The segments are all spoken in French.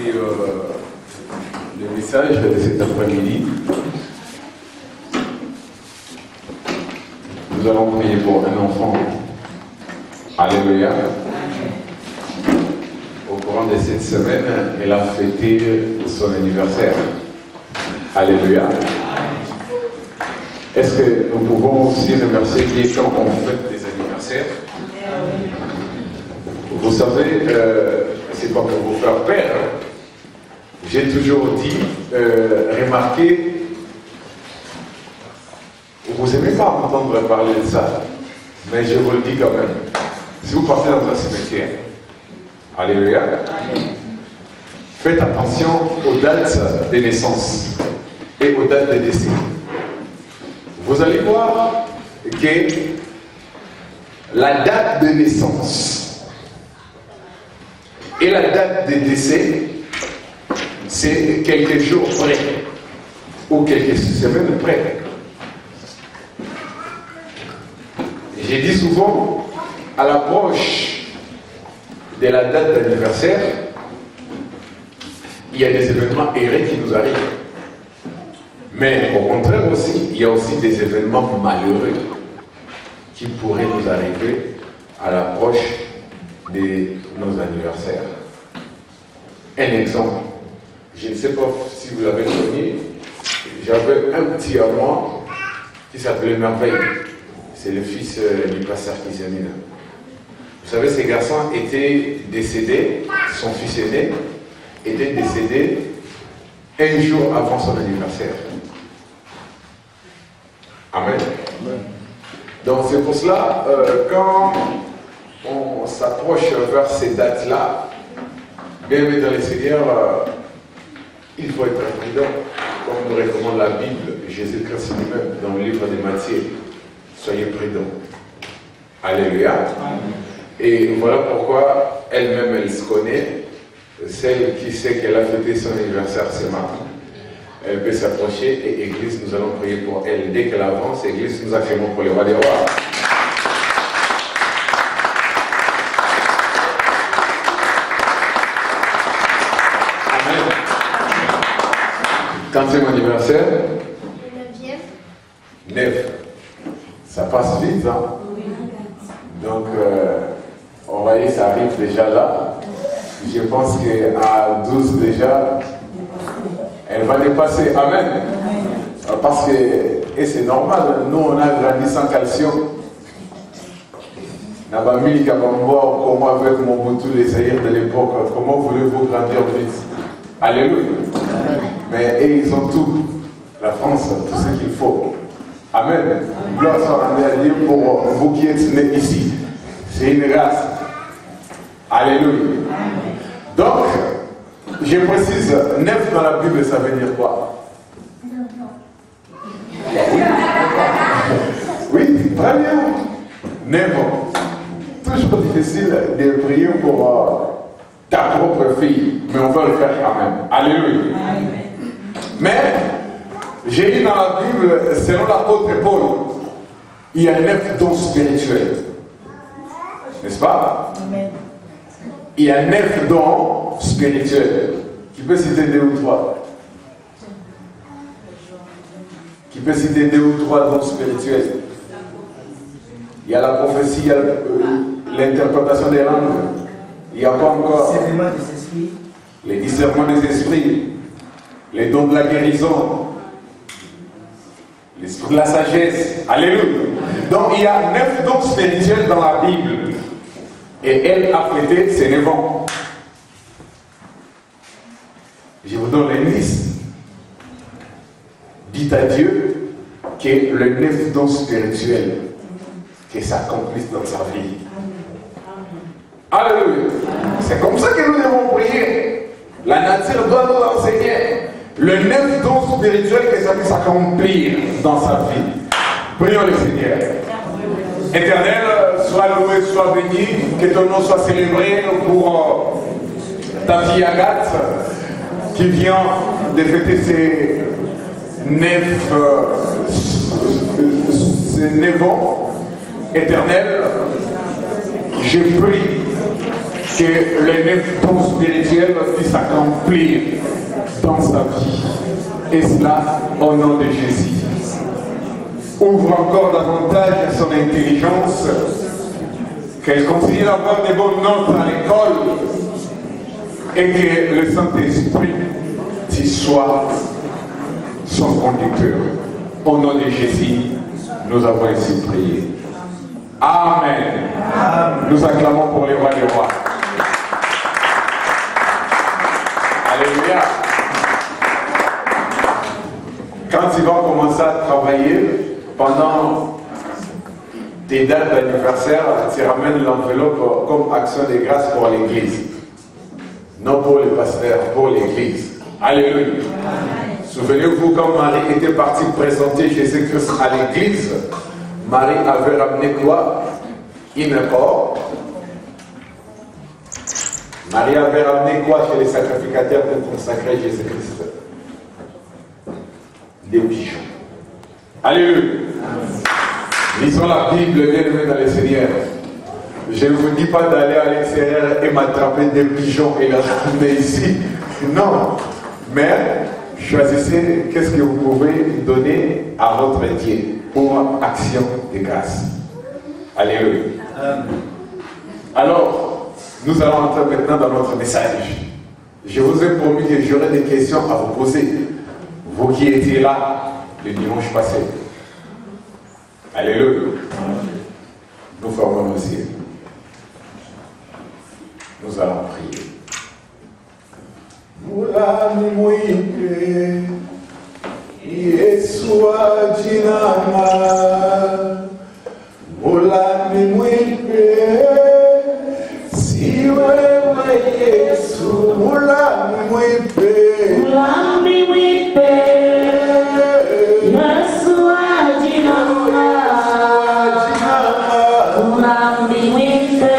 Et le message de cet après-midi, nous allons prier pour un enfant. Alléluia. Au courant de cette semaine, elle a fêté son anniversaire. Alléluia. Est-ce que nous pouvons aussi remercier les gens qui ont fait des anniversaires? Vous savez, c'est pas pour vous faire peur. J'ai toujours dit, remarquez, vous n'aimez pas entendre parler de ça, mais je vous le dis quand même. Si vous partez dans un cimetière, alléluia, faites attention aux dates de naissance et aux dates de décès. Vous allez voir que la date de naissance et la date de décès, c'est quelques jours près ou quelques semaines près. J'ai dit souvent, à l'approche de la date d'anniversaire, il y a des événements heureux qui nous arrivent. Mais au contraire aussi, il y a aussi des événements malheureux qui pourraient nous arriver à l'approche de nos anniversaires. Un exemple, je ne sais pas si vous l'avez connu, j'avais un petit à moi qui s'appelait Merveille. C'est le fils du pasteur Kizanina. Vous savez, ces garçons étaient décédés, son fils aîné était décédé un jour avant son anniversaire. Amen. Amen. Donc c'est pour cela, quand on s'approche vers ces dates-là, bien dans les Seigneurs, il faut être prudent, comme nous recommande la Bible, Jésus-Christ lui-même, dans le livre de Matthieu. Soyez prudents. Alléluia. Amen. Et voilà pourquoi elle-même, elle se connaît. Celle qui sait qu'elle a fêté son anniversaire ce matin, elle peut s'approcher et Église, nous allons prier pour elle. Dès qu'elle avance, Église, nous acclamons pour le roi des rois. Amen. Quand c'est mon anniversaire? Le 9e. 9. Ça passe vite, hein? Donc, on voyait, ça arrive déjà là. Je pense qu'à 12 déjà, elle va dépasser. Amen. Parce que, et c'est normal, nous on a grandi sans calcium. Nabamili Kabamboa, comment avec Mobutu, les Zaïre de l'époque, comment voulez-vous grandir vite? Alléluia. Mais et ils ont tout. La France, tout ce qu'il faut. Amen. Gloire soit à Dieu pour vous qui êtes nés ici. C'est une grâce. Alléluia. Donc, je précise, 9 dans la Bible, ça veut dire quoi? Oui, très bien. 9 ans. Toujours difficile de prier pour ta propre fille, mais on va le faire quand même. Alléluia. Mais, j'ai lu dans la Bible, selon l'apôtre Paul, il y a 9 dons spirituels. N'est-ce pas? Amen. Il y a 9 dons spirituels. Qui peut citer 2 ou 3? Qui peut citer 2 ou 3 dons spirituels? Il y a la prophétie, il y a l'interprétation des langues. Il y a pas encore les discernements des esprits, les dons de la guérison, l'esprit de la sagesse. Alléluia. Donc il y a 9 dons spirituels dans la Bible. Et elle a fêté ses 9 ans. Je vous donne une liste. Dites à Dieu que le 9 dons spirituel, que s'accomplisse dans sa vie. Alléluia. C'est comme ça que nous devons prier. La nature doit nous enseigner. Le 9 dons spirituel, que ça puisse s'accomplir dans sa vie. Prions le Seigneur. Éternel, sois loué, sois béni, que ton nom soit célébré pour ta fille Agathe, qui vient de fêter ses 9 ans. Éternel, je prie que les 9 dons spirituels puissent s'accomplir dans sa vie. Et cela au nom de Jésus. Ouvre encore davantage son intelligence, qu'elle continue d'avoir des bonnes notes à l'école et que le Saint-Esprit soit son conducteur. Au nom de Jésus, nous avons ainsi prié. Amen. Amen. Nous acclamons pour les rois des rois. Alléluia. Quand ils vont commencer à travailler, pendant tes dates d'anniversaire, tu ramènes l'enveloppe comme action de grâce pour l'église. Non pour le pasteur, pour l'église. Alléluia. Souvenez-vous, quand Marie était partie présenter Jésus-Christ à l'église, Marie avait ramené quoi? Une or. Marie avait ramené quoi chez les sacrificateurs pour consacrer Jésus-Christ? Des pigeons. Alléluia. Lisons la Bible, bien-aimés dans le Seigneur. Je ne vous dis pas d'aller à l'extérieur et m'attraper des pigeons et les ramener ici. Non. Mais choisissez qu'est-ce que vous pouvez donner à votre Dieu pour action de grâce. Alléluia. Alors, nous allons entrer maintenant dans notre message. Je vous ai promis que j'aurai des questions à vous poser. Vous qui étiez là le dimanche passé. Alléluia. Nous fermons nos yeux. Nous allons prier. Mulani mwimbe Yesu ajinama Mulani mwimbe si wewe Yesu Mulani mwimbe Mulani mwimbe Yesu ajinama Mulani mwimbe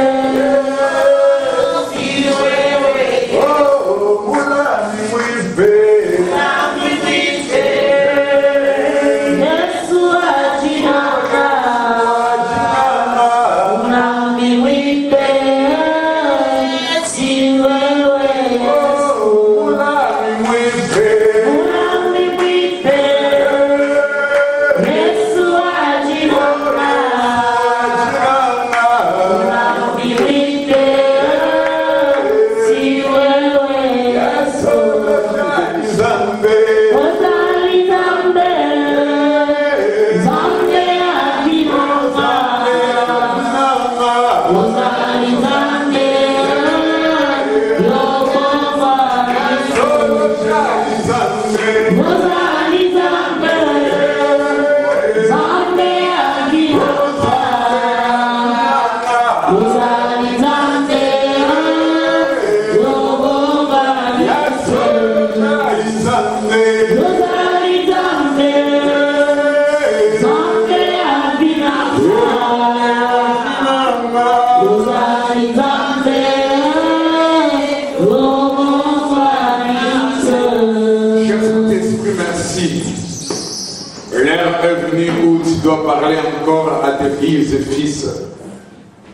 Parler encore à tes filles et fils.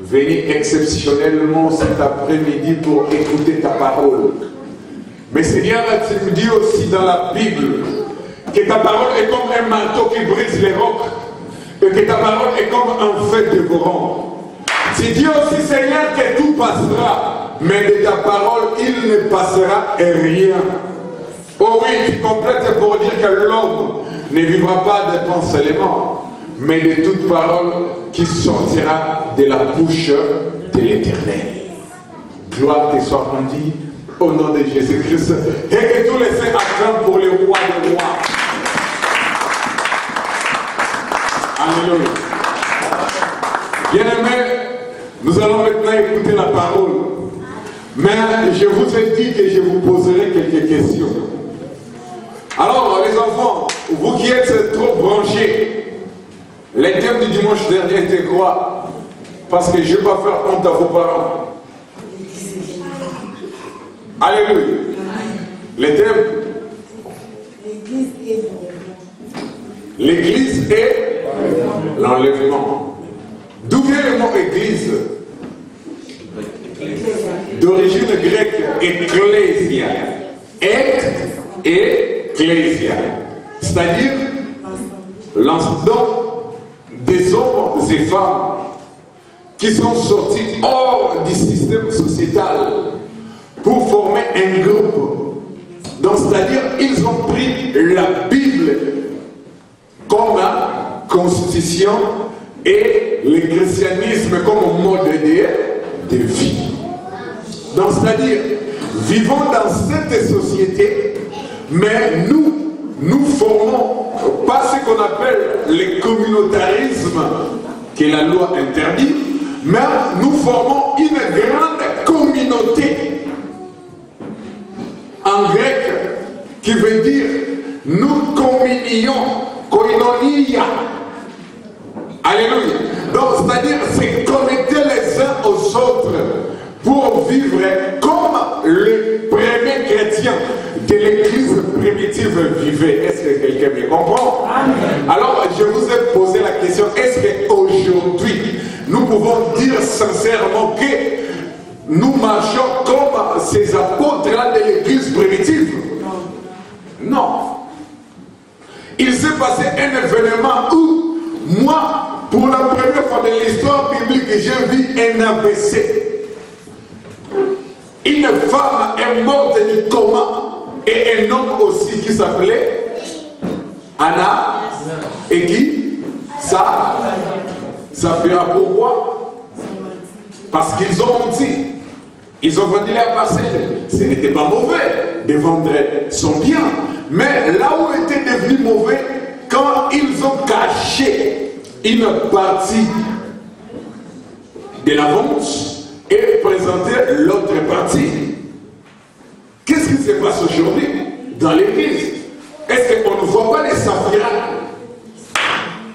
Venez exceptionnellement cet après-midi pour écouter ta parole. Mais Seigneur, tu nous dis aussi dans la Bible que ta parole est comme un marteau qui brise les rocs et que ta parole est comme un feu dévorant. Tu dis aussi, Seigneur, que tout passera, mais de ta parole, il ne passera rien. Oh oui, tu complètes pour dire que l'homme ne vivra pas de pain seulement, mais de toute parole qui sortira de la bouche de l'Éternel. Gloire te soit rendue au nom de Jésus-Christ. Et que tous les saints acclament pour le roi des rois. Alléluia. Bien-aimés, nous allons maintenant écouter la parole. Mais je vous ai dit que je vous poserai quelques questions. Alors, les enfants, vous qui êtes trop branchés, les thèmes du dimanche dernier étaient quoi? Parce que je ne vais pas faire honte à vos parents. Alléluia. Les thèmes. L'église et l'enlèvement. D'où vient le mot église? ecclésia. Ecclésia. C'est-à-dire l'ensemble des hommes et femmes qui sont sortis hors du système sociétal pour former un groupe. Donc, c'est-à-dire, ils ont pris la Bible comme constitution et le christianisme comme mode de vie. Donc, c'est-à-dire, vivons dans cette société, mais nous formons pas ce qu'on appelle le communautarisme que la loi interdit, mais nous formons une grande communauté en grec qui veut dire nous communions, koinonia. Alléluia. Donc c'est-à-dire c'est connecter les uns aux autres pour vivre comme les premiers chrétiens de l'église primitive vivaient. Est-ce que quelqu'un me comprend? Alors je vous ai posé la question, est-ce qu'aujourd'hui nous pouvons dire sincèrement que nous marchons comme ces apôtres-là de l'église primitive? Non. Il s'est passé un événement où, moi, pour la première fois de l'histoire biblique, j'ai vu un AVC. Une femme est morte du coma et un homme aussi qui s'appelait Anna et qui ça fera pourquoi? Parce qu'ils ont menti. Ils ont vendu la parcelle. Ce n'était pas mauvais de vendre son bien. Mais là où était devenu mauvais, quand ils ont caché une partie de la vente et présenté l'autre partie. Qu'est-ce qui se passe aujourd'hui dans l'église? Est-ce qu'on ne voit pas les Saphira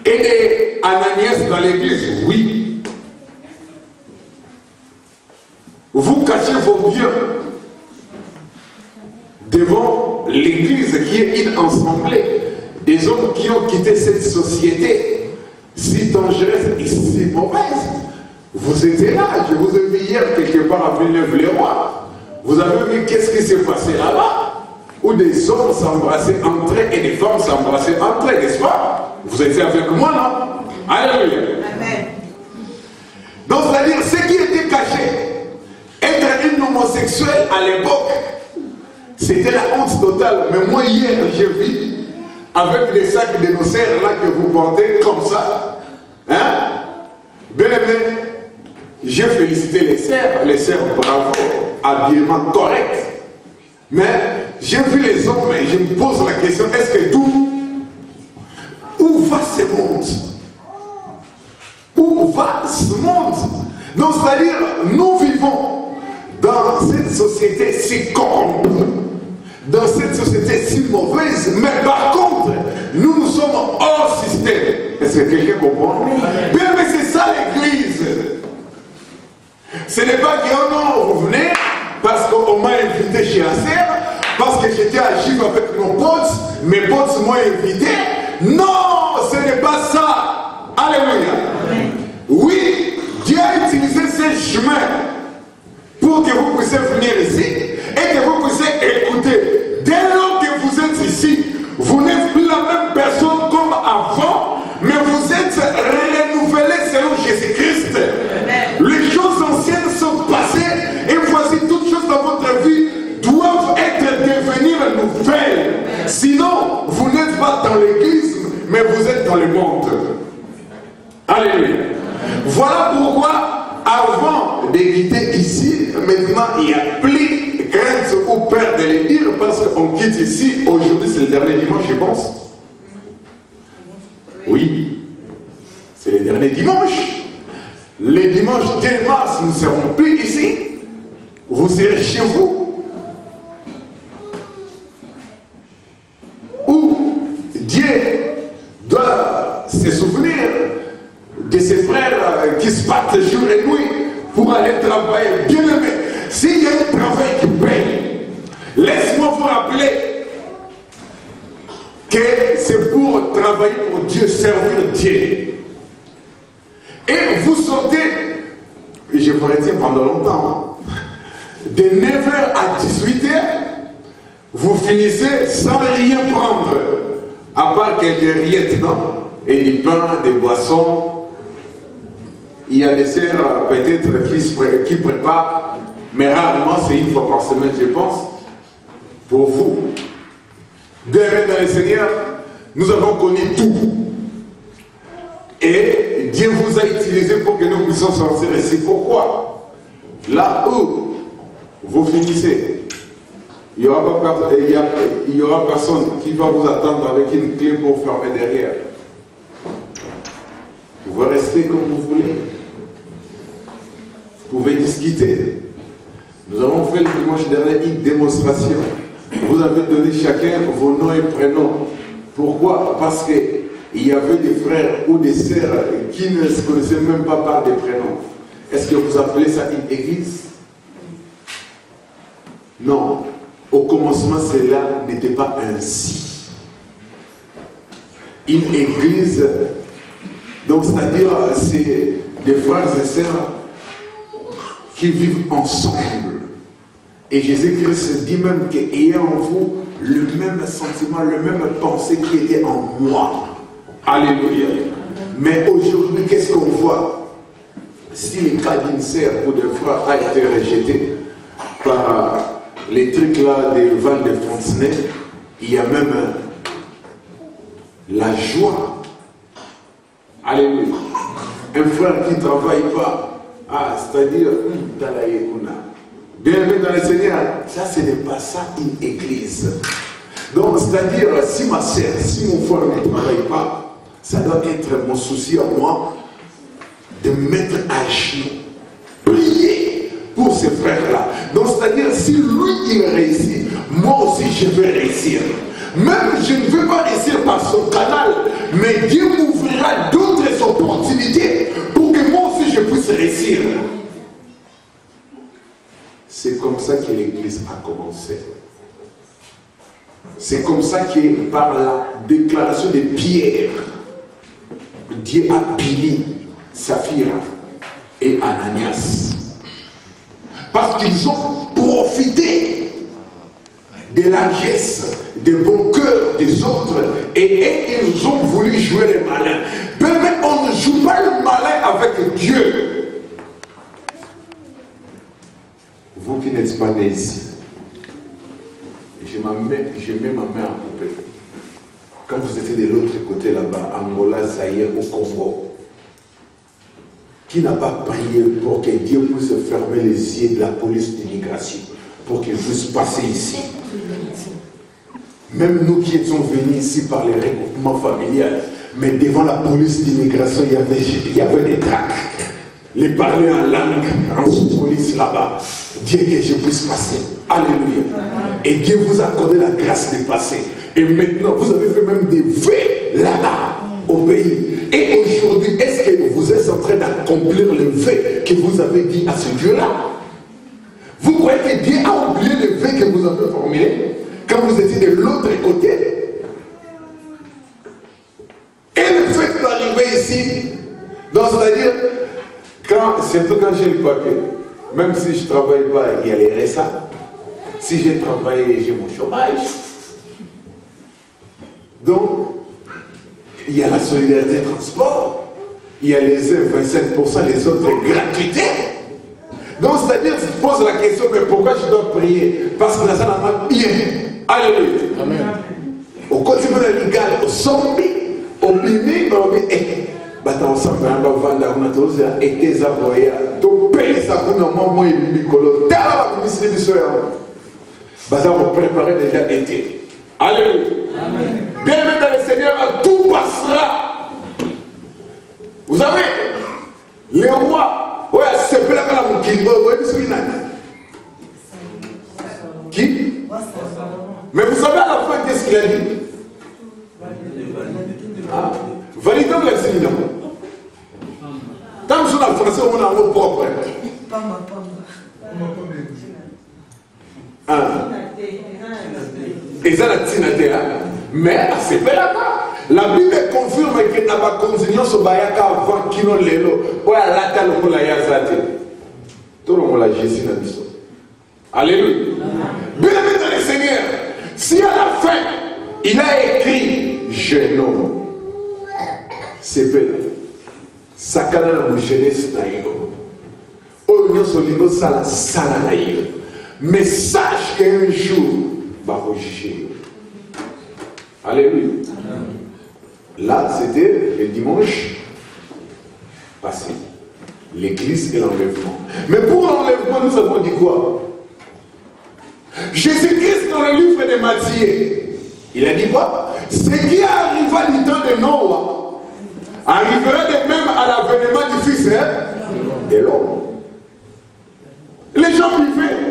et les Ananias dans l'église? Oui. Vous cachez vos biens devant l'église qui est une assemblée des hommes qui ont quitté cette société si dangereuse et si mauvaise. Vous étiez là, je vous ai vu hier quelque part à Villeneuve-les-Rois. Vous avez vu qu'est-ce qui s'est passé là-bas? Où des hommes s'embrassaient entre eux et des femmes s'embrassaient entre eux, n'est-ce pas? Vous étiez avec moi, non? Alléluia. Amen. Donc, c'est-à-dire, ce qui était caché, être une homosexuelle à l'époque, c'était la honte totale. Mais moi, hier, j'ai vu, avec les sacs de nos sœurs là que vous portez comme ça, hein? Bien aimé, j'ai félicité les sœurs, bravo, habillement correct. Mais j'ai vu les hommes et je me pose la question, est-ce que où va ce monde? Où va ce monde? Donc, c'est-à-dire, nous vivons dans cette société si corrompue, dans cette société si mauvaise, mais par contre, nous sommes hors système. Est-ce que quelqu'un comprend? Bien, mais c'est ça l'église. Ce n'est pas que oh non, vous venez parce qu'on m'a invité chez la sœur, parce que j'étais à Givre avec mes potes m'ont invité. Non, ce n'est pas ça. Alléluia. Oui, Dieu a utilisé ce chemin pour que vous puissiez venir ici et que vous puissiez écouter. Dès lors que vous êtes ici, vous n'êtes plus la même personne comme avant, mais vous êtes renouvelés selon Jésus-Christ. Les choses anciennes sont passées et voici toutes choses dans votre vie doivent devenir nouvelles. Sinon, vous n'êtes pas dans l'église, mais vous êtes dans le monde. Alléluia. Voilà pourquoi, avant d'éviter ici, maintenant il n'y a plus crainte ou peur de le dire, parce qu'on quitte ici. Aujourd'hui, c'est le dernier dimanche, je pense. Oui, c'est le dernier dimanche. Les dimanches 2 mars, nous ne serons plus ici. Vous serez chez vous. Où Dieu doit se souvenir de ses frères qui se battent jour et nuit pour aller travailler. Bien aimé, s'il y a un travail qui paye, laisse-moi vous rappeler que c'est pour travailler pour Dieu, servir Dieu. Et vous sortez, et je vous retiens pendant longtemps, De 9h à 18h, vous finissez sans rien prendre, à part quelques rillettes, non? Et du pain, des boissons. Il y a des sœurs peut-être qui préparent, mais rarement, c'est une fois par semaine, je pense, pour vous. Bien-aimés dans le Seigneur, nous avons connu tout. Et Dieu vous a utilisé pour que nous puissions sortir ici. Pourquoi? Là où vous finissez, il n'y aura personne qui va vous attendre avec une clé pour fermer derrière. Vous pouvez rester comme vous voulez. Vous pouvez discuter. Nous avons fait le dimanche dernier une démonstration. Vous avez donné chacun vos noms et prénoms. Pourquoi? Parce qu'il y avait des frères ou des sœurs qui ne se connaissaient même pas par des prénoms. Est-ce que vous appelez ça une église? Non. Au commencement, cela n'était pas ainsi. Une église, donc c'est-à-dire, c'est des frères et sœurs qui vivent ensemble. Et Jésus-Christ dit même qu'ayant en vous le même sentiment, le même pensée qui était en moi. Alléluia. Mais aujourd'hui, qu'est-ce qu'on voit? Si le cas d'une sœur ou d'un frère a été rejeté par les trucs là des Val de Fontenay, il y a même la joie. Alléluia. Un frère qui ne travaille pas, c'est-à-dire, bien-aimé dans le Seigneur, ça ce n'est pas ça une église. Donc, c'est-à-dire, si ma sœur, si mon frère ne travaille pas, ça doit être mon souci à moi de mettre à genoux, prier pour ces frères-là. Donc, c'est-à-dire, si lui il réussit, moi aussi je vais réussir. Même je ne veux pas réussir par son canal, mais Dieu m'ouvrira d'autres opportunités pour que moi aussi je puisse réussir. C'est comme ça que l'Église a commencé. C'est comme ça que par la déclaration de Pierre, Dieu a béni Saphira et Ananias. Parce qu'ils ont profité de la largesse, des bons cœurs des autres, et ils ont voulu jouer les malins. Mais on ne joue pas le malin avec Dieu. Vous qui n'êtes pas nés ici, je mets ma main à couper. Quand vous étiez de l'autre côté là-bas, Angola, Zaïre, au Congo, qui n'a pas prié pour que Dieu puisse fermer les yeux de la police d'immigration pour qu'ils puissent passer ici? Même nous qui étions venus ici par les regroupements familiales, mais devant la police d'immigration, il y avait des tracts. Les parler en langue, en sous-police là-bas. Dieu que je puisse passer. Alléluia. Et Dieu vous a accordé la grâce de passer. Et maintenant, vous avez fait même des vœux là-bas, au pays. Et aujourd'hui, est-ce que vous êtes en train d'accomplir le vœu que vous avez dit à ce Dieu-là? Vous croyez que Dieu a oublié le vœu que vous avez formulé quand vous étiez de l'autre côté? Et le fait d'arriver ici, donc c'est-à-dire, surtout quand j'ai le papier, même si je ne travaille pas, il y a les RSA. Si j'ai travaillé, j'ai mon chômage. Donc, il y a la solidarité transport, il y a les 25%, les autres gratuités. Donc, c'est-à-dire, tu te poses la question, mais pourquoi je dois prier? Parce que la salle a bien. Alléluia. Amen. Au quotidien légal, au zombie, au bini, au bini. Bata ensemble, on va vendre, on a tous été zavoyés. Donc, payer ça pour nous, moi, et Nicolo. T'as la publicité. Bata, on préparer déjà été. Alléluia. Bien-aimé dans le Seigneur, tout passera. Vous savez, les rois, ouais, c'est pas la calme qui qui? Mais vous savez à la fin, qu'est-ce qu'il a dit? Validons la signature. Tant que sur la français, on a un mot propre. Et ça, la tinatéa. Mais c'est pas là-bas. La Bible confirme que n'a pas continué sur Bayaka avant qu'il ne l'ait. Ouais, la telle pour la yazate. Tout le monde l'a gissé dans l'histoire. Alléluia. Bien-aimé dans le Seigneur, si à la fin, il a écrit jeune homme, c'est belle. Sakana la jeunesse naïro. Oh, nous sommes sala sala naïro. Mais sache qu'un jour, va rejuger. Alléluia. Là, c'était le dimanche passé. L'église et l'enlèvement. Mais pour l'enlèvement, nous avons dit quoi? Jésus-Christ, dans le livre de Matthieu, il a dit quoi? Ce qui arriva du temps de Noah arrivera de même à l'avènement du Fils de l'homme. Les gens vivaient,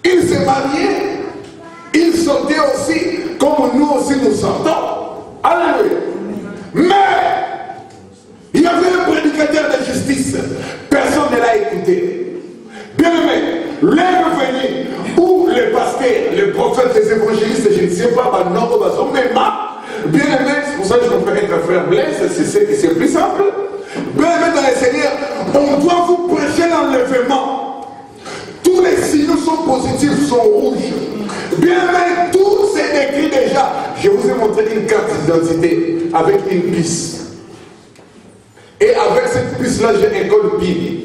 ils se mariaient, ils sortaient aussi, comme nous aussi nous sortons. Alléluia. Mais il y avait un prédicateur de justice, personne ne l'a écouté. Bien aimé, l'heure est venue où les pasteurs, les prophètes, les évangélistes, je ne sais pas, bien aimé, c'est pour ça que je préfère être frère Blaise, c'est plus simple. Bien aimé dans le Seigneur, on doit vous prêcher l'enlèvement. Tous les signaux sont positifs, sont rouges. Bien aimé, tout c'est écrit déjà. Je vous ai montré une carte d'identité avec une puce. Et avec cette puce-là, j'ai un code PIN.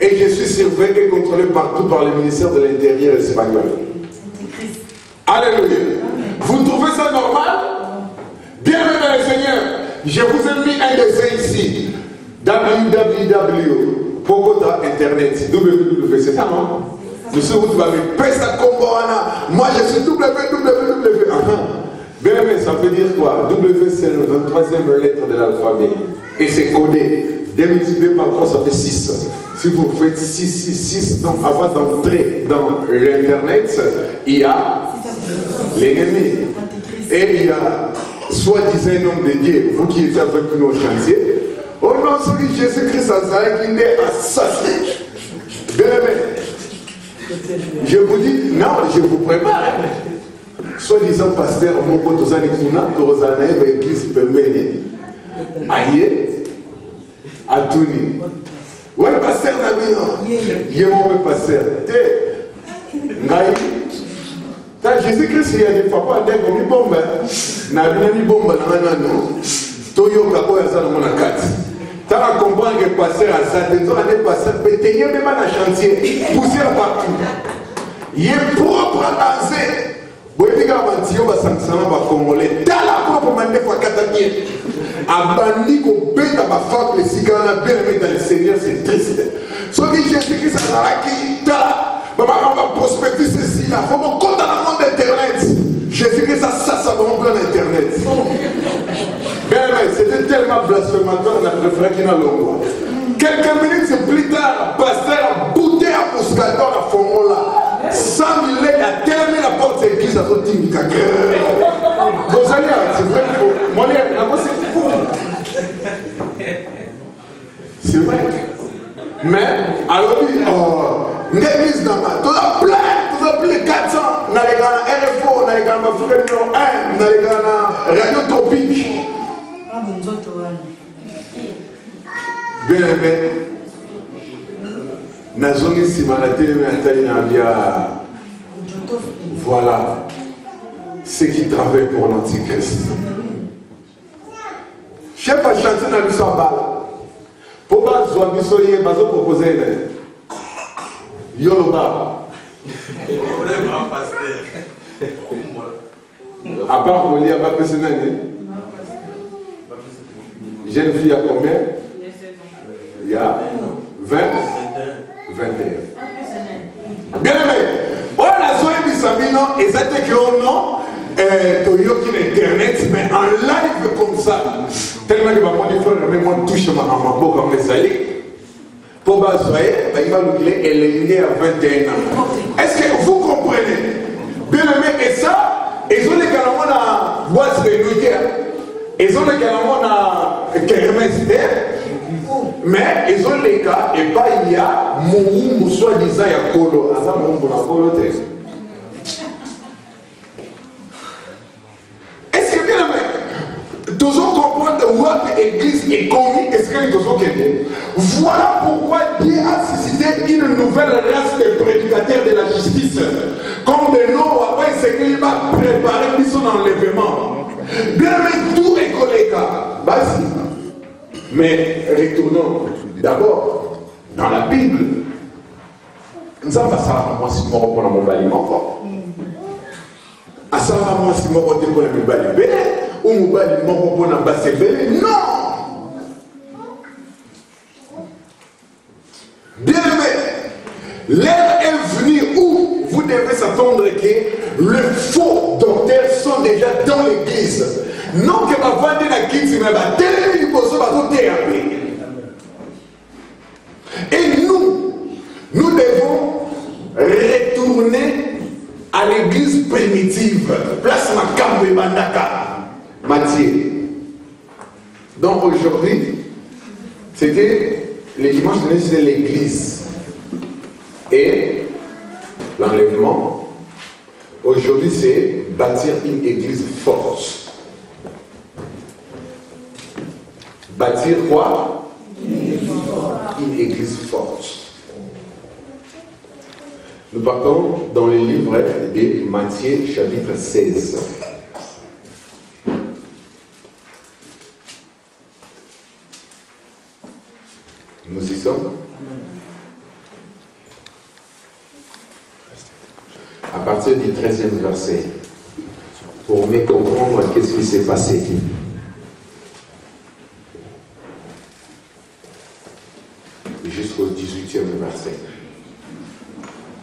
Et je suis surveillé et contrôlé partout par le ministère de l'Intérieur espagnol. Alléluia. Vous trouvez ça normal? Bienvenue dans le Seigneur. Je vous ai mis un dessin ici. www. Bogota Internet. www. C'est ça, non? Monsieur, vous m'avez fait ça comme moi, je suis www. Bien aimé, ça veut dire quoi? W, c'est la 23e lettre de l'alphabet. Et c'est codé. 2 multiplié par 3, ça fait 6. Si vous faites 6, 6, 6, donc avant d'entrer dans l'Internet, il y a l'ennemi. Et il y a soi-disant un homme de Dieu, vous qui êtes avec nous au chantier. Oh non, celui Jésus-Christ Nazareth qui est assassiné. Bien aimé. Je vous dis, non, je vous prépare. Soi-disant pasteur, mon pote Ozanikuna, Torozanaï, l'église Pemene. Aïe. Atouni. Ouais, pasteur Nabino. Il est mon pasteur. Ngaï. Jésus-Christ, il y a des papas, il y a des bombes. Nabina ni bombe, non. Toyo Kako ya Zana Monakati. Tu as compris que le pasteur a ça, des gens ont passé, il y a même un chantier, poussière partout. Il est propre à danser. Vous voyez, quand on va sanctionner les Congolais, dans la propre manière, il faut qu'attaquer. Abandi qu'on bête à ma femme, les cigares, bien aimé dans le Seigneur, c'est triste. Ce que Jésus-Christ a dit, on va prospecter ceci, là, il faut qu'on compte dans le monde d'Internet. Jésus-Christ, ça va remplir l'Internet. Bien aimé, c'était tellement blasphématoire, on a préféré qu'il y ait l'ombre. Quelques minutes plus tard, le pasteur a bouté à Mouscador à Fongon là. 100 000 lèvres, il a terminé la porte de l'église à son team. C'est vrai qu'il faut. Mon là, c'est fou. C'est vrai. Mais, alors, l'église dans ma. Tout a plein 400. On a les gars RFO, on a les gars Afrique numéro 1, on a les gars Radio Tropique. Bien aimé, Nazongi Simanate voilà ce qui travaille pour l'Antichrist. Je ne sais pas chanter dans le samba. Pour que soit bisolier, je vais proposer Yoloba. À part qu'on lit à ma personne, jeune fille à combien? Il y a 20, 21. Bien aimé, on a zoé bisabino et ça te que on non, Toyoki l'internet, mais en live comme ça, tellement que ma frère même moi touche ma boca comme les alliés. Pour basoyer, il va nous dire éliminé à 21 ans. Est-ce que vous comprenez? Bien aimé, et ça, ils ont les galamons à boîte de nuit, ils ont les galamons à kermesse. Mais ils ont les cas, et pas il y a mon soi-disant il y a Kolo. Ah, ça, mon Kolo, est-ce que bien aimé, Toujours comprendre où l'église est connue et ce qu'elle est. Voilà pourquoi Dieu a suscité une nouvelle race de prédicateurs de la justice. Comme de nous, après ce qu'il va préparer son enlèvement. Bien, mais tout est collé. Mais retournons d'abord dans la Bible. Nous avons ça, moi, si je reprends mon baliment. À ça, moi, si je reprends mon baliment. Ou mon baliment, on reprend mon non! Bien aimé, l'heure est venue où vous devez s'attendre que les faux docteurs sont déjà dans l'église. Non que ma vente la quitte, mais ma télé, il faut et nous devons retourner à l'église primitive. Place Makambo et Bandaka. Matthieu. Donc aujourd'hui, c'était le dimanche de l'église. Et l'enlèvement, aujourd'hui, c'est bâtir une église forte. Bâtir quoi? Une église forte. Nous partons dans le livre de Matthieu, chapitre 16. Nous y sommes. À partir du 13e verset, pour mieux comprendre qu'est-ce qui s'est passé. Jusqu'au 18e verset.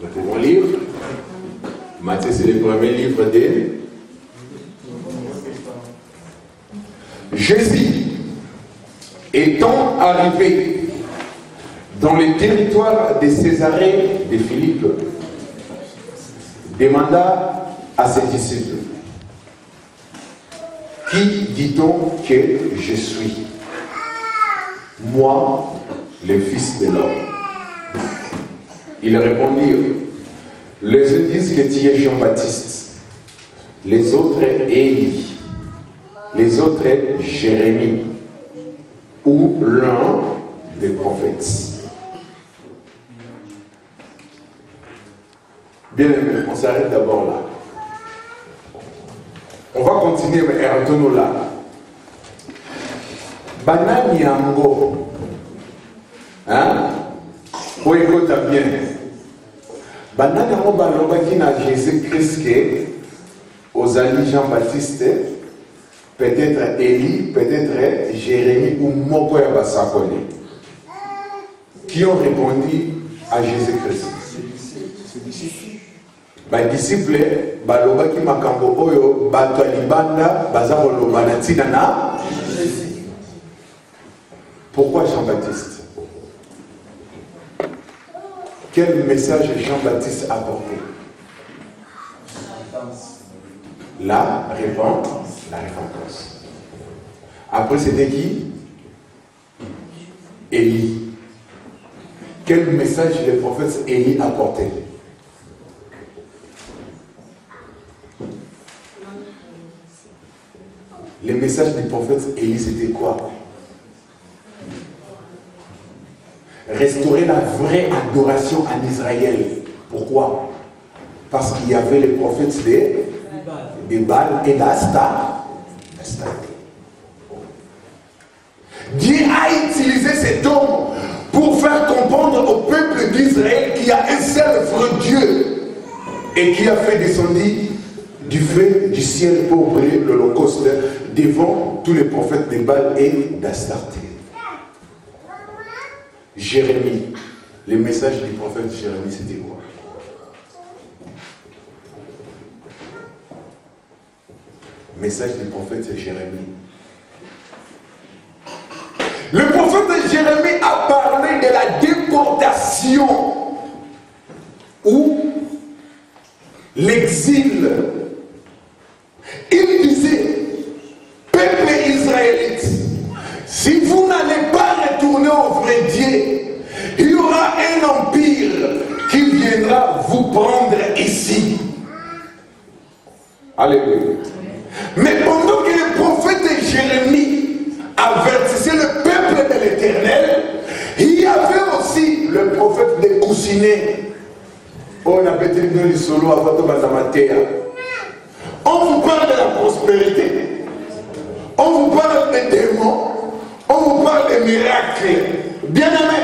Nous pouvons lire. Matthieu, c'est le premier livre de Jésus étant arrivé dans le territoire de Césarée de Philippe, demanda à ses disciples, qui dit-on que je suis? Moi, le Fils de l'homme. Ils répondirent, les uns disent que tu es Jean-Baptiste, les autres Élie, les autres Jérémie, ou l'un des prophètes. Bien aimé, on s'arrête d'abord là. On va continuer, mais retournons là. Banani Yango. Hein? Où écoute bien. Banani Yango balobaki na Jésus-Christ aux alliés Jean-Baptiste, peut-être Élie, peut-être Jérémie ou Mokoya Basakone. Qui ont répondu à Jésus-Christ. Les disciples, balobaki makambo oyo bato libanda baza koloba na tina na. Pourquoi Jean-Baptiste? Quel message Jean-Baptiste a apporté? La repentance. Après c'était qui? Élie. Quel message le prophète Élie a apporté? Le message du prophète Élie, c'était quoi? Restaurer la vraie adoration en Israël. Pourquoi? Parce qu'il y avait les prophètes de Baal et d'Astar. Dieu a utilisé cet homme pour faire comprendre au peuple d'Israël qu'il y a un seul vrai Dieu et qui a fait descendre du feu du ciel pour brûler l'Holocauste devant tous les prophètes de Baal et d'Astarté. Jérémie, le message du prophète Jérémie, c'était quoi? Message du prophète Jérémie. Le prophète Jérémie a parlé de la déportation ou l'exil. Il disait, peuple israélite, si vous n'allez pas retourner au vrai Dieu, il y aura un empire qui viendra vous prendre ici. Alléluia. Mais pendant que le prophète Jérémie coussinet. On a pété le solo à votre terre. On vous parle de la prospérité. On vous parle des démons. On vous parle des miracles. Bien aimé,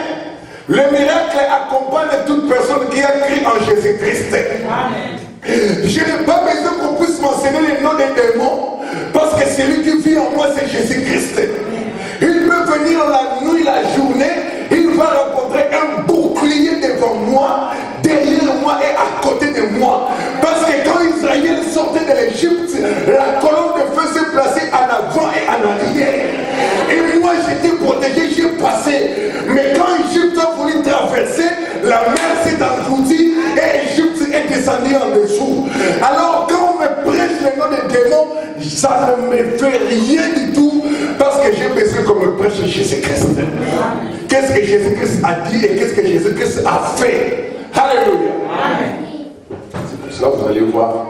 le miracle accompagne toute personne qui a cru en Jésus-Christ. Je n'ai pas besoin qu'on puisse mentionner les noms des démons, parce que celui qui vit en moi, c'est Jésus-Christ. Il peut venir la nuit, la journée, il va rencontrer un bouclier devant moi, derrière moi et à côté de moi. Parce que quand Israël sortait de l'Égypte, la colonne de feu s'est placée en avant et en arrière. Et moi j'étais protégé, j'ai passé. Mais quand Égypte a voulu traverser, la mer s'est engloutie et Égypte est descendue en dessous. Alors quand on me prêche le nom des démons, ça ne me fait rien du tout, parce que j'ai besoin qu'on me prêche Jésus-Christ. Qu'est-ce que Jésus-Christ a dit et qu'est-ce que Jésus-Christ a fait? Alléluia. C'est pour cela que vous allez voir,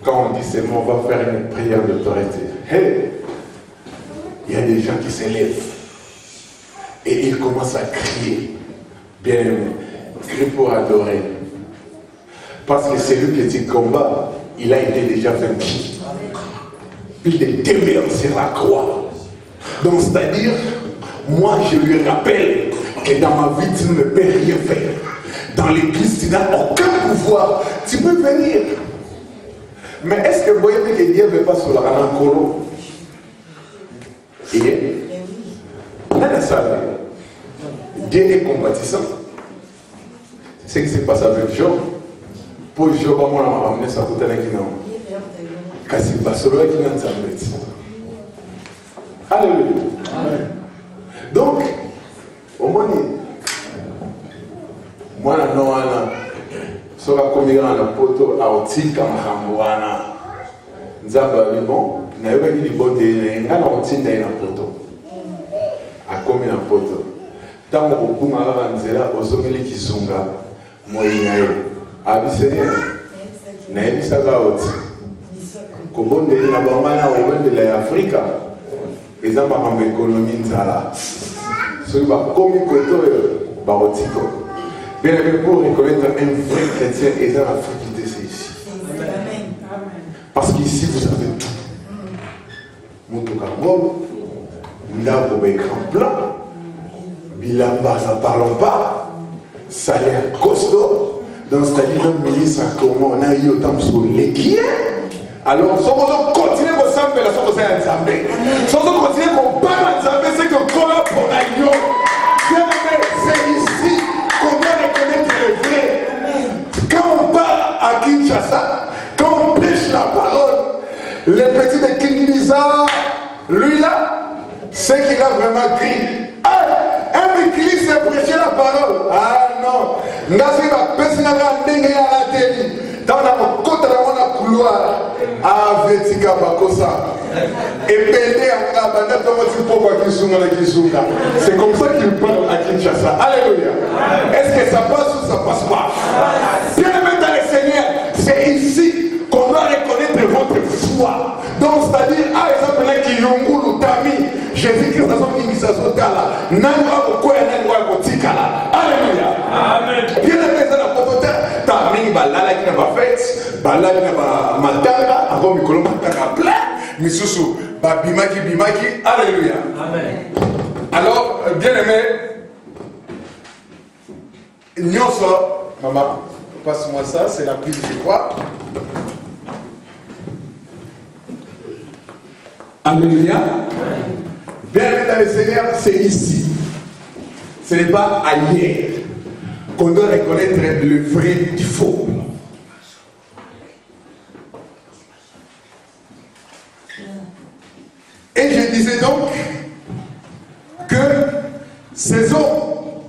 quand on dit ces mots, on va faire une prière d'autorité. Hey, il y a des gens qui s'élèvent et ils commencent à crier. Bien aimé, crie pour adorer. Parce que celui qui est au combat, il a été déjà vaincu. Il est demeuré sur la croix. Donc c'est-à-dire, moi je lui rappelle que dans ma vie tu ne peux rien faire. Dans l'église tu n'as aucun pouvoir. Tu peux venir. Mais est-ce que vous voyez que Dieu ne veut pas sur la rancolo? Et Dieu est compatissant. C'est ce qui se passe avec Job. Pour Job, on a ramené ça tout à l'heure. Kasi basolo qui n'a pas Alléluia. Donc, au moins, moi, non, sur la commune, la poto, à Otika, Mahamouana, Nzaba, bon, n'a pas dit bon de n'a pas dit na poto. À commune en poto. Tant que vous m'avez Nzela, aux hommes qui sont là, moi, il y a eu. Abisséné, n'a pas dit ça là aussi. Kobonde na bamana au de l'Afrique, ils ont pas économie nzala. Ceux qui va commis côté barotiko. Bien aimé, pour reconnaître un vrai chrétien, et dans l'Afrique, c'est ici. Parce qu'ici vous avez tout. Moutoukamol, Ndabo écran blanc, Bilamba, n'en parlons pas, salaire costaud. Donc c'est-à-dire un ministre comment on a eu autant sur l'équipe. Alors, si on continue à s'embêter, si on continue à parler de c'est que voilà pour l'agneau. C'est ici qu'on doit reconnaître le vrai. Quand on parle à Kinshasa, quand on prêche la parole, le petit de Kinshasa, lui là, c'est qu'il a vraiment crié. Un église c'est prêcher la parole. Ah non, Nazi va passer à la télé. Dans la côte de la couloir, à Vetika Bakosa. Et Pédé à la banette, c'est comme ça qu'il parle à Kinshasa. Alléluia. Est-ce que ça passe ou ça passe pas? Bien aimé dans le Seigneur, c'est ici qu'on doit reconnaître votre foi. Donc, c'est-à-dire, par exemple, là qui yongulu tami, Jésus-Christ a son initiation là. Nangwa ko ya nangwa ko tikala. Alléluia. Amen. Bien aimé dans la pauvreté, tami balala qui n'a pas fait, balala qui n'a pas matanga, avant mikolo matanga plein, misusu ba bimaki. Alléluia. Amen. Alors, bien aimé, nyonso, maman, passe-moi ça, c'est la Bible, je crois. Alléluia. Bien dans le Seigneur, c'est ici. Ce n'est pas ailleurs qu'on doit reconnaître le vrai du faux. Et je disais donc que ces hommes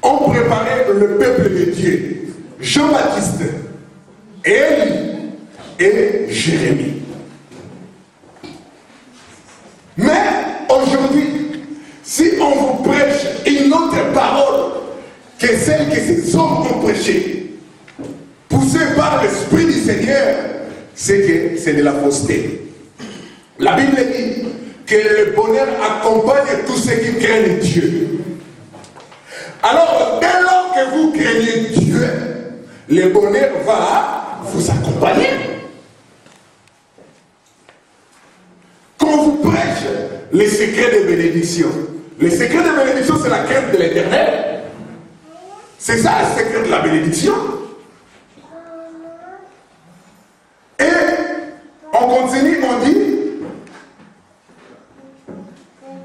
ont préparé le peuple de Dieu. Jean-Baptiste, Élie et Jérémie. Mais aujourd'hui, si on vous prêche une autre parole que celle que ces hommes ont prêchée, poussée par l'Esprit du Seigneur, c'est que c'est de la fausseté. La Bible dit que le bonheur accompagne tous ceux qui craignent Dieu. Alors, dès lors que vous craignez Dieu, le bonheur va vous accompagner. Quand vous prêchez les secrets de bénédiction, les secrets de bénédiction, c'est la crainte de l'Éternel. C'est ça le secret de la bénédiction. Et on continue, on dit,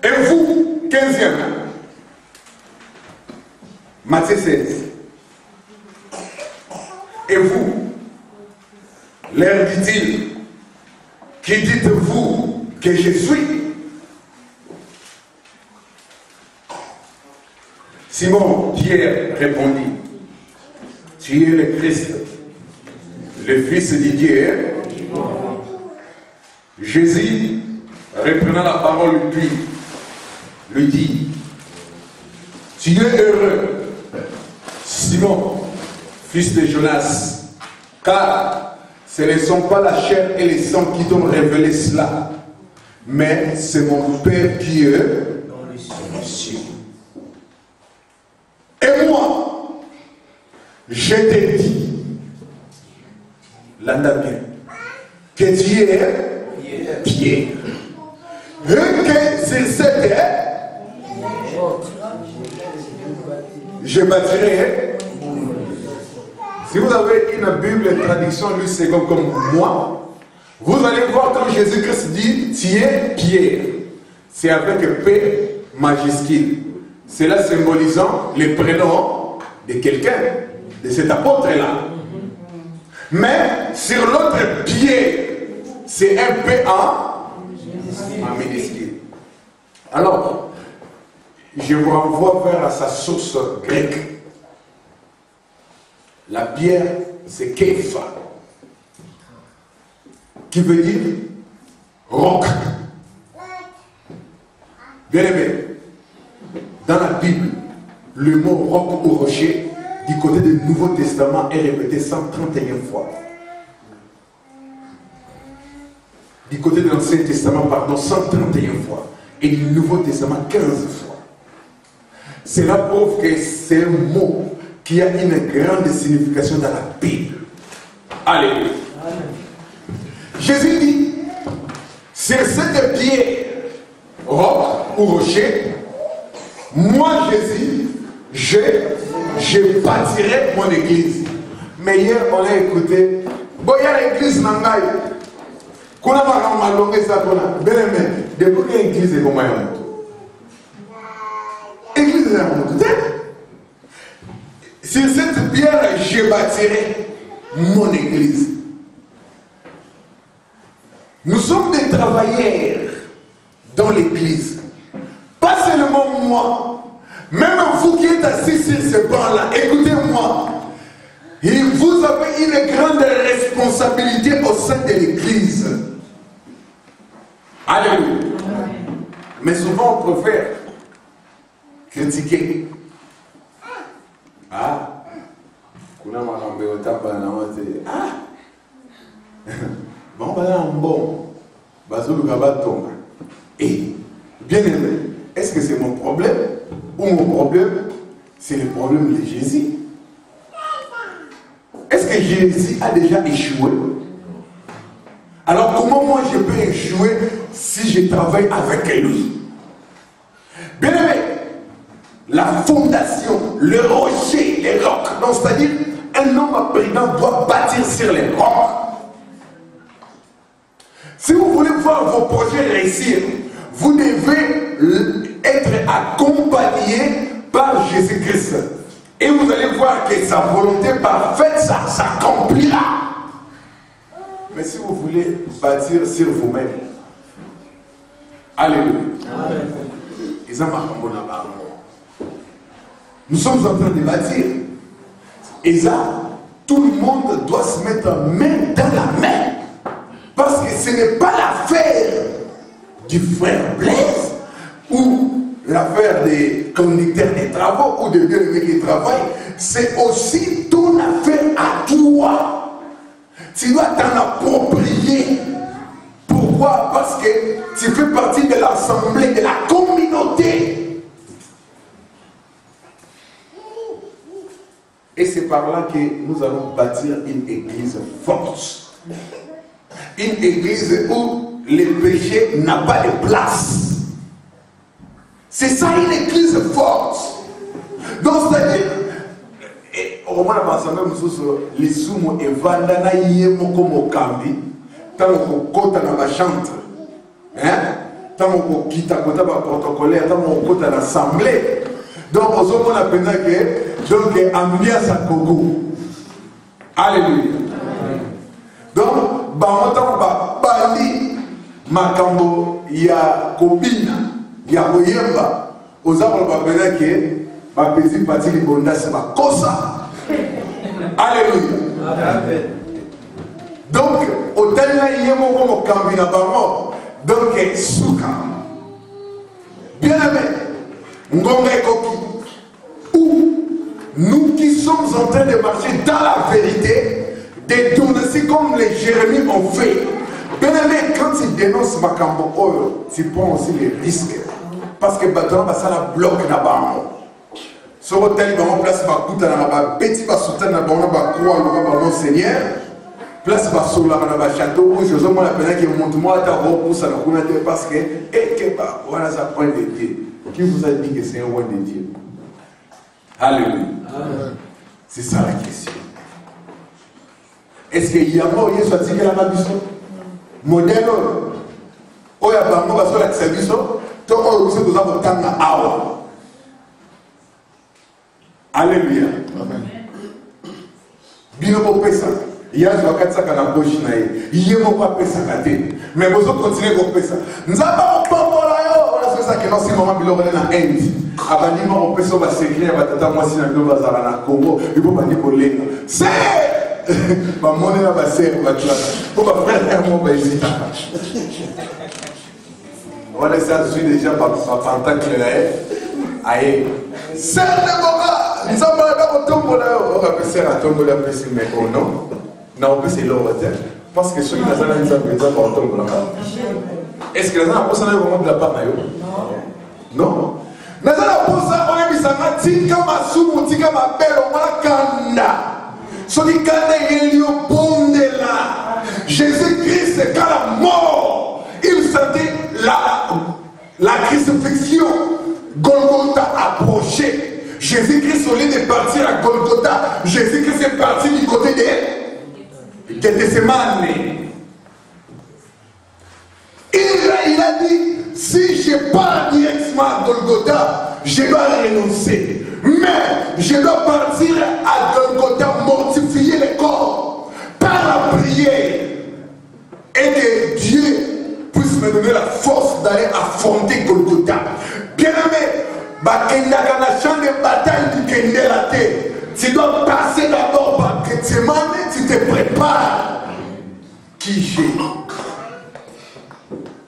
et vous, 15e, Matthieu 16, et vous, leur dit-il, qui dites-vous que je suis? Simon Pierre répondit, tu es le Christ, le Fils de Dieu. Jésus, reprenant la parole, lui dit, tu es heureux, Simon, fils de Jonas, car ce ne sont pas la chair et le sang qui t'ont révélé cela, mais c'est mon Père qui est dans les cieux. Et moi, je te dis, l'andamien, que tu es Pierre, et que sur cette terre, je bâtirai. Si vous avez une Bible traduction lui second comme moi, vous allez voir comme Jésus-Christ dit, tu es Pierre. C'est avec P majuscule. Cela symbolisant le prénom de quelqu'un, de cet apôtre-là. Mais sur l'autre pied, c'est un P en minuscule. Alors, je vous renvoie vers sa source grecque. La pierre, c'est Képha, qui veut dire roc. Bien aimé, dans la Bible, le mot roc ou rocher, du côté du Nouveau Testament, est répété 131 fois. Du côté de l'Ancien Testament, pardon, 131 fois. Et du Nouveau Testament, 15 fois. Cela prouve que c'est un mot qui a une grande signification dans la Bible. Alléluia. Jésus dit, sur cette pierre, roc ou rocher, moi Jésus, je bâtirai mon église. Mais hier, on a écouté, bon, il y a l'église Nangaï. Qu'on a pas malongé ça, qu'on a. Bien aimé, depuis que l'église est comme un moto. L'église est un moto. Sur cette pierre, je bâtirai mon église. Nous sommes des travailleurs dans l'église. Pas seulement moi, même vous qui êtes assis sur ce banc-là, écoutez-moi. Et vous avez une grande responsabilité au sein de l'église. Alléluia. Mais souvent on préfère critiquer. Ah, kuna makambe otapa na wote. Ah, bon bon, bazulu kabatonga. Et bien aimé, est-ce que c'est mon problème ou mon problème c'est le problème de Jésus? Est-ce que Jésus a déjà échoué? Alors comment moi je peux échouer si je travaille avec lui? Bien aimé, la fondation, le rocher, les rocs, non, c'est-à-dire un homme apprenant doit bâtir sur les rocs. Si vous voulez voir vos projets réussir, vous devez être accompagné par Jésus-Christ. Et vous allez voir que sa volonté parfaite, ça s'accomplira. Mais si vous voulez bâtir sur vous-même, alléluia. Nous sommes en train de bâtir. Et ça, tout le monde doit se mettre main dans la main. Parce que ce n'est pas l'affaire du frère Blaise ou l'affaire des conducteurs des travaux ou de bien-aimés qui travaillent. C'est aussi ton affaire à toi. Tu dois t'en approprier. Pourquoi? Parce que tu fais partie de l'assemblée, de la communauté. Et c'est par là que nous allons bâtir une église forte. Une église où le péché n'a pas de place. C'est ça une église forte. Donc c'est-à-dire, au moins on a même les sumo et vandana yemoko mokambi, tant qu'on kota na chante, hein, tant qu'on quitte à côté ba protocolaire, tant qu'on kota l'assemblée. Donc aux hommes on a pensé que donc ambiance à Congo. Alléluia. Donc ba bali makambo ya kobina ya koyemba aux hommes on a pensé que ba pesi parti li bonda c'est ba kosa. Alléluia. Donc autant là yemo comme kambina bango donc souka. Bien aimé. Ngonga ekoki. Où nous qui sommes en train de marcher dans la vérité, détourner comme les Jérémies ont fait. Bien aimé, quand ils dénoncent Makambo Oyo, tu prends aussi les risques. Parce que maintenant, ça la bloque là-bas. Sur l'hôtel, il va en place ma coute à la bêtise, va soutenir la bonne croix, le mon Seigneur. Place va sur la château, où je vous appelle que monte-moi à ta robe pour ça, parce que, et que, voilà, ça point de Dieu. Qui vous a dit que c'est un roi de Dieu? Alléluia. C'est ça la question. Est-ce qu'il y a mort, il y a sorti que la maison? Modèle, il y a pas mort, parce que la service, tout le monde sait que nous avons tant d'argent. Alléluia. Bien pour ça. Il y a un jour qui a la bouche, il y a un pas ça. Mais vous continuez à faire ça. Nous avons pas c'est ça que non, si maman bilo est en Inde. Abani maman peut se passer bien, va tata moi si na bilo bazara na Congo, il faut pas dire pour les. C'est maman est là bas c'est va toi. Pour pas frère mon baiser. Voilà ça je suis déjà pas fantastique là. Aïe. C'est le moment. Nous avons là au tombeau là, on va passer à tombeau là mais c'est mais non. Non, c'est l'autre. Parce que ceux qui n'ont pas nous avons besoin par tombeau là. Est-ce que les gens ont posé vraiment de la part? Non. Les gens ont posé un peu de tika masumu, tika mabelo, makanda. Celui qui est lié au bon de là. Jésus-Christ, quand la mort, il sentait la crucifixion. Golgotha approchait. Jésus-Christ, au lieu de partir à Golgotha, Jésus-Christ est parti du côté de Gethsemane. Il a dit, si je pars directement à Golgotha, je dois renoncer. Mais je dois partir à Golgotha, mortifier le corps par la prière. Et que Dieu puisse me donner la force d'aller affronter Golgotha. Bien aimé, dans la champ de bataille du Kendela, tu dois passer d'abord par Gethsemane, tu te prépares. Qui j'ai?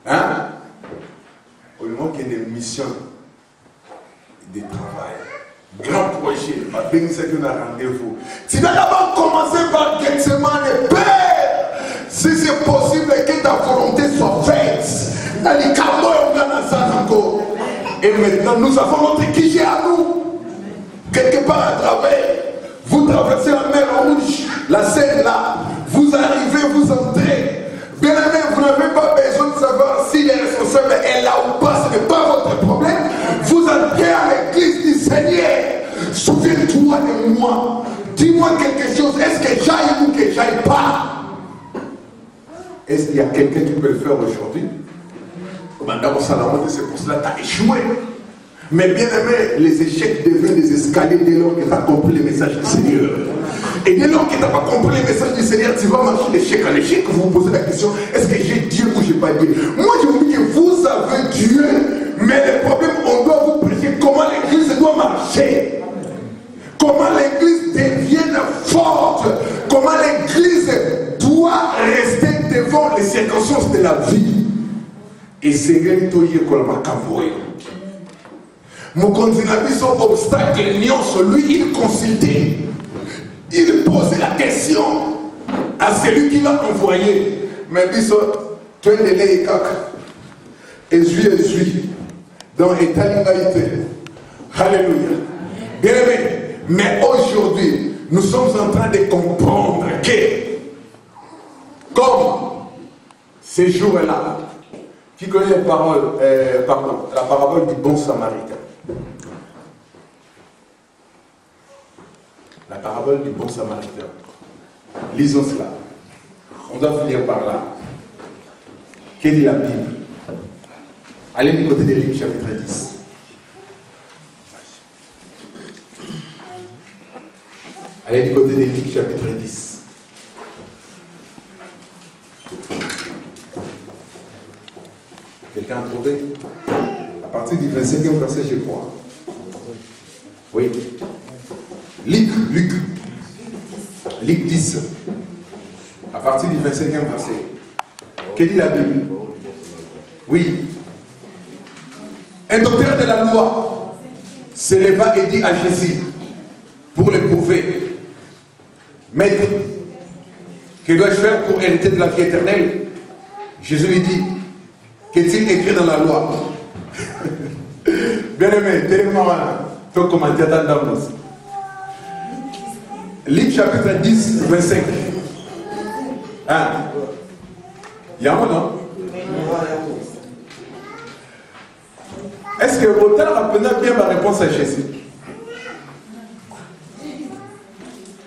Hein? Au moment qu'il y a des missions, des travail, grand projet, ma bénédiction qu'on a rendez-vous. Tu dois d'abord commencer par Gethsemane, Père, si c'est possible que ta volonté soit faite. Dans les camots, et maintenant nous avons notre qui j'ai à nous. Quelque part à travers, vous traversez la mer Rouge, la Seine là, vous arrivez, vous entrez. Bien aimé, vous n'avez pas besoin de savoir si les responsables est là ou pas, ce n'est pas votre problème. Vous entrez à l'église du Seigneur. Souviens-toi de moi. Dis-moi quelque chose. Est-ce que j'aille ou que j'aille pas? Est-ce qu'il y a quelqu'un qui peut le faire aujourd'hui? Madame Salamone, c'est pour cela que tu as échoué. Mais bien aimé, les échecs deviennent des escaliers dès lors que tu as compris le message du Seigneur. Et dès lors que tu n'as pas compris le message du Seigneur, tu vas marcher d'échec en échec. Vous vous posez la question, est-ce que j'ai Dieu ou j'ai pas Dieu? Moi je vous dis que vous avez Dieu, mais le problème, on doit vous prêcher comment l'église doit marcher. Comment l'église devienne forte. Comment l'église doit rester devant les circonstances de la vie. Et Seigneur, mon candidat, son obstacle, lui, il consultait. Il posait la question à celui qui l'a envoyé. Mais biso, tu es de l'écac. Et suis. Dans l'état. Alléluia. Bien aimé. Mais aujourd'hui, nous sommes en train de comprendre que, comme ces jours-là, qui connaît les paroles, la parabole du bon samaritain. La parabole du bon samaritain. Lisons cela. On doit finir par là. Que dit la Bible? Allez du côté de Luc chapitre 10. Allez du côté de Luc chapitre 10. Quelqu'un a trouvé? À partir du 25e verset, je crois. Oui. Luc 10. À partir du 25e verset. Que dit la Bible? Oui. Un docteur de la loi se leva et dit à Jésus, pour l'éprouver, Maître, que dois-je faire pour hériter de la vie éternelle? Jésus lui dit, qu'est-il écrit dans la loi? Bien aimé, tellement faut commenter dans l'annonce. Luc chapitre 10, 25. Hein? Il y a un non? Est-ce que autant apprenez bien ma réponse à Jésus?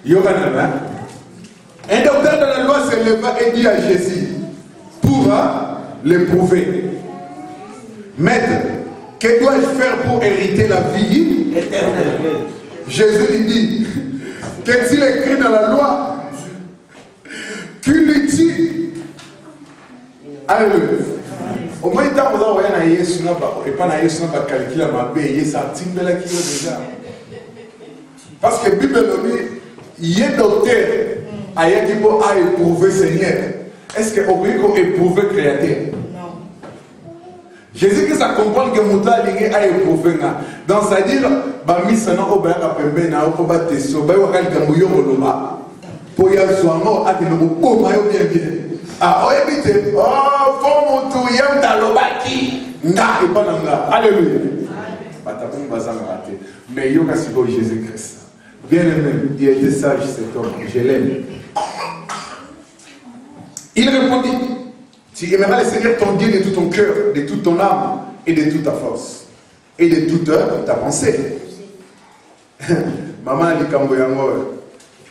Il y aura un docteur de la loi se leva et dit à Jésus, pour l'éprouver, Maître, que dois-je faire pour hériter la vie éternelle? Jésus lui dit, qu'est-il écrit dans la loi? Tu lui dis. Alléluia. Au moins, il y a un Yesu, et pas un Yesu, pas calculer ma paix, il y a un petit peu déjà. Parce que la Bible dit, il y a un docteur qui a éprouvé Seigneur. Est-ce qu'on peut éprouver le Créateur? Non. Jésus qui ça comprend que Mouta a éprouvé. Donc, c'est-à-dire, il pour y aller sur un mot, il bien bien. Ah, oh, faut mon y a alléluia. Mais il y a Jésus-Christ. Bien aimé, il était sage cet homme, je l'aime. Il répondit, tu aimeras le Seigneur ton Dieu de tout ton cœur, de toute ton âme et de toute ta force et de toute ta pensée. Maman dit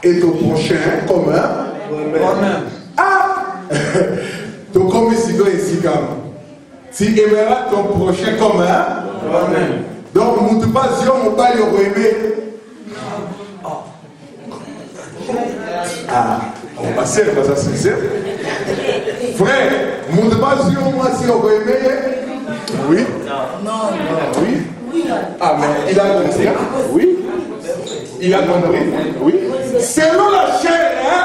et ton prochain comme toi-même. Ah! Ton comme ici, ici, tu aimeras ton prochain comme toi-même. Donc, mon passion, mon pas le aimer. Ah, on va faire ça, c'est sincère. Frère, mon passion, moi, si on veut aimer. Oui? Non. Oui? Ah, mais il a compris. Oui? Il a compris. Oui? Selon la chair, hein?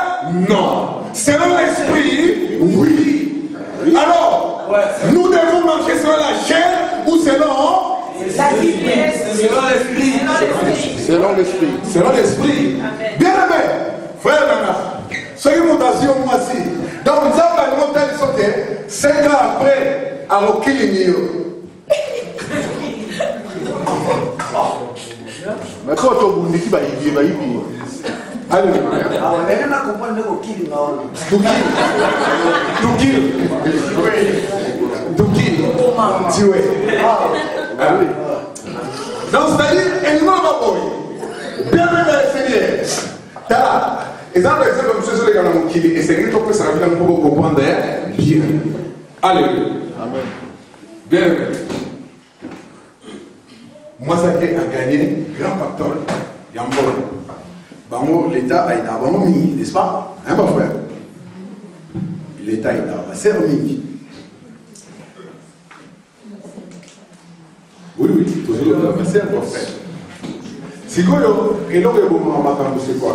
Non. Selon l'esprit, oui. Alors, nous devons marcher selon la chair ou selon l'esprit. Selon l'esprit. Selon l'esprit. Bien aimé, frère Nana, soyez mutation moi aussi. Donc, nous avons une montagne sauté 5 ans après à Rokilinio. Mais quand on dit qu'il va y aller, allez, donc, c'est-à-dire, elle m'a pas bien même le Seigneur. T'as exemple, comme je suis dans mon kili, et c'est une chose que ça va pour comprendre bien. Allez. Amen. Bien. Moi, ça a gagné grand facteur. Il y a un problème. Bango, l'État a été avant mini, n'est-ce pas? Hein, mon frère? L'État est avant, c'est mini. Oui, toujours le c'est mon frère. Si vous avez un bon moment, c'est quoi?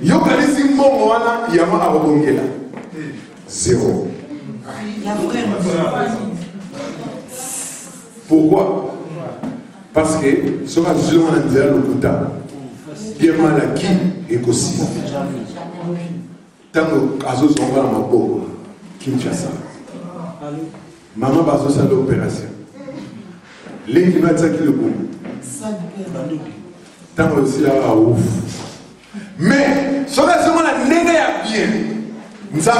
Yo kalisi mbongo wana yama abongela. Zéro. Pourquoi? Parce que ce qu'on a dit on a dit le Bouddha. Bien malaki et aussi. Tant que Azos on va dans ma peau, Kinshasa. Maman va faire l'opération. Les qui va dire le bon. Tant que aussi là ouf. Mais, ce que c'est la nègre à bien. Nous avons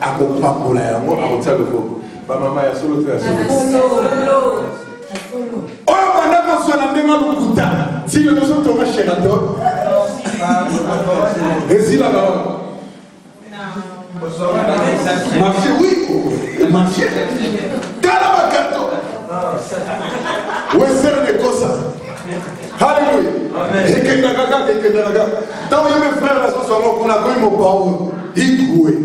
à comprendre pour la yango, à retirer le corps. Maman, il y a solo faire solo. Oh, pendant qu'on soit dans le même coup, si le monsieur tombe chez la dot, et si là-bas, marché, oui, marché. Galaba gâteau. Ouais, c'est le cosa. Alléluia. Et que n'a tant que mes frères là ce soir, on a connu mon parole. Il couait.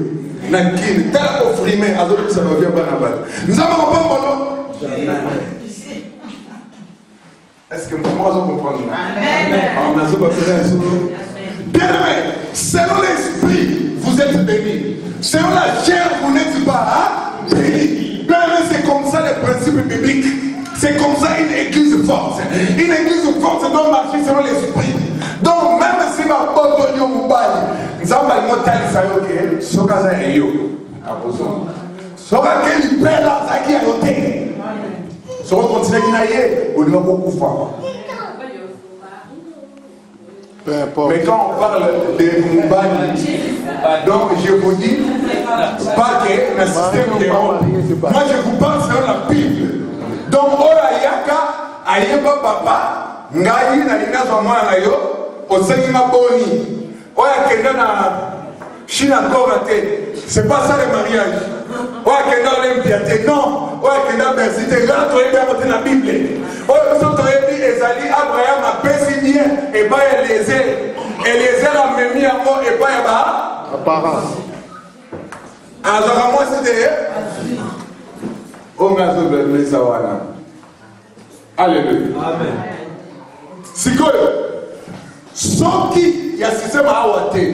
Nankine, tel offrimé, à d'autres ça va bien banabal. Nous avons pas bon. Est-ce que moi je comprends? Amen. Bien aimé, selon l'esprit, vous êtes bénis. Selon la chair, vous n'êtes pas bénis. Bien aimé, c'est comme ça les principes bibliques. C'est comme ça une église forte. Une église forte doit marcher selon l'esprit. Donc même si ma pote est au bail, nous avons le mot tel ça y est, ce que ça est yo. Ce que il perd là, ça qui a noté. Ce qu'on continue à nailler, on doit beaucoup faire. Mais quand on parle de Moumbani, donc je vous dis, pas que le système de moi je vous parle selon la Bible. Donc, Oyaka, Ayeba Papa, Ngayi, Nalina Zamana yo, Osegima Boni, Oyakenda na China Korate. C'est pas ça le mariage. Oyakenda l'impiété. Non, Oyakenda Bersité. Là, tu es bien côté la Bible. Oyakenda dit Ezali, Abraham a baissé bien, et pas Eliezer. Eliezer a même mis à mort, et pas Yaba. Apparence. Alors, moi, c'était. Alléluia. Amen. Sikoyo. Soki ya système a awate.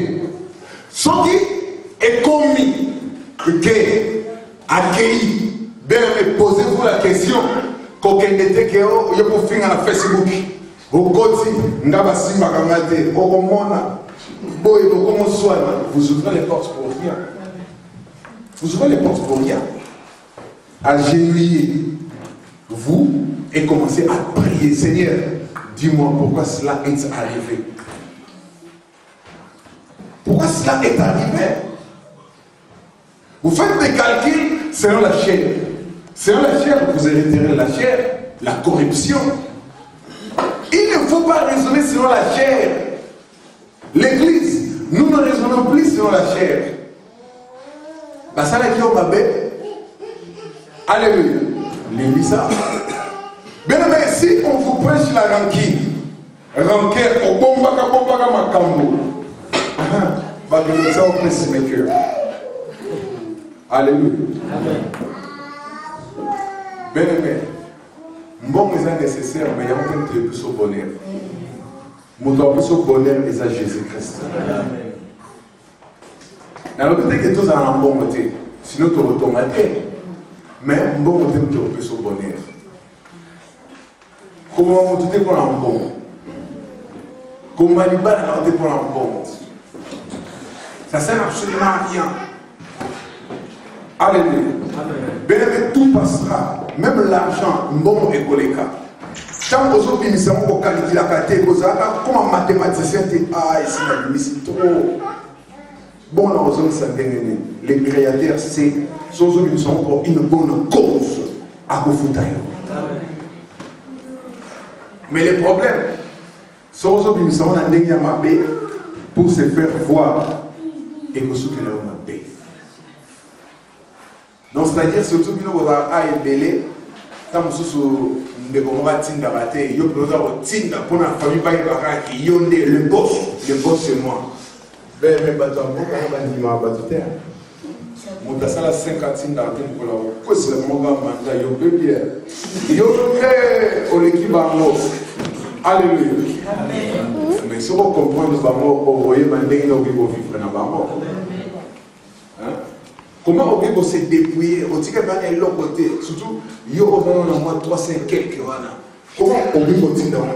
Soki est commis que accueilli. Bien me posez-vous la question. Quand on était que yo pour finir na Facebook. Bokoti ngaba simba kamate. Oromona. Boy comment soit vous ouvrez les portes pour rien. Vous ouvrez les portes pour rien. Agenouiller vous et commencez à prier. Seigneur, dis-moi pourquoi cela est arrivé. Pourquoi cela est arrivé? Vous faites des calculs selon la chair. Selon la chair, vous hériterez la chair, la corruption. Il ne faut pas raisonner selon la chair. L'église, nous ne raisonnons plus selon la chair. Basala qui ont babé. Alléluia. L'église. Bien aimé, si on vous prêche la rancune, rancœur, au bon baka makambo, ça on peut se mettre. Alléluia. Bien aimé, bon mais nécessaire, mais il y a un peu de plus au bonheur. Mon temps plus au bonheur, c'est à Jésus-Christ. Alors peut-être que tous ont un bon côté, sinon tu retournes à terre. Mais bon côté, tu as plus au bonheur. Comment on te pour un bon? Comment on te pour un bon? Ça ne sert absolument à rien. Alléluia. Bien aimé, tout passera. Même l'argent, bon et colléca. Tant que vous avez pour calculer la catégorie, comme un mathématicien, c'est trop. Bon, les créateurs, c'est pour une bonne cause à Kofoutaï. Mais les problèmes, sont pour se faire voir et que ce qu'il a en paix. Donc, c'est-à-dire, surtout que nous avons à ébélé, quand nous avons tinda raté, nous avons tinda pour la famille qui yonde le boss c'est moi. Ben, mais bateau, moi, bateau terre. Mon tassala 50 dans le pour la quoi c'est le moment mandat yo bébé. Yo au l'équipe en alléluia. Mais si on comprend nous vamos envoyer mandé nous vivre dans bamo. Comment on peut se dépouiller, on dit que va aller l'autre côté, surtout yo on a moins 300 quelques wana. Comment on peut continuer dans mon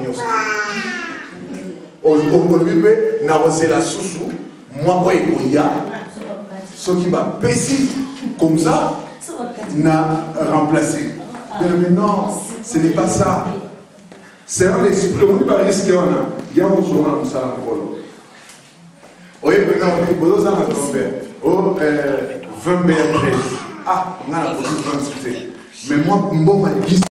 on peut na la sousou, moi moi il y a ce qui va baisser comme ça n'a remplacé. Mais non, ce n'est pas ça. C'est un esprit, on va risquer, il y a un journal comme ça encore. Oui, non, vous avez un tombé. Oh, 20 13. Ah, on a la possibilité. Mais moi, bon,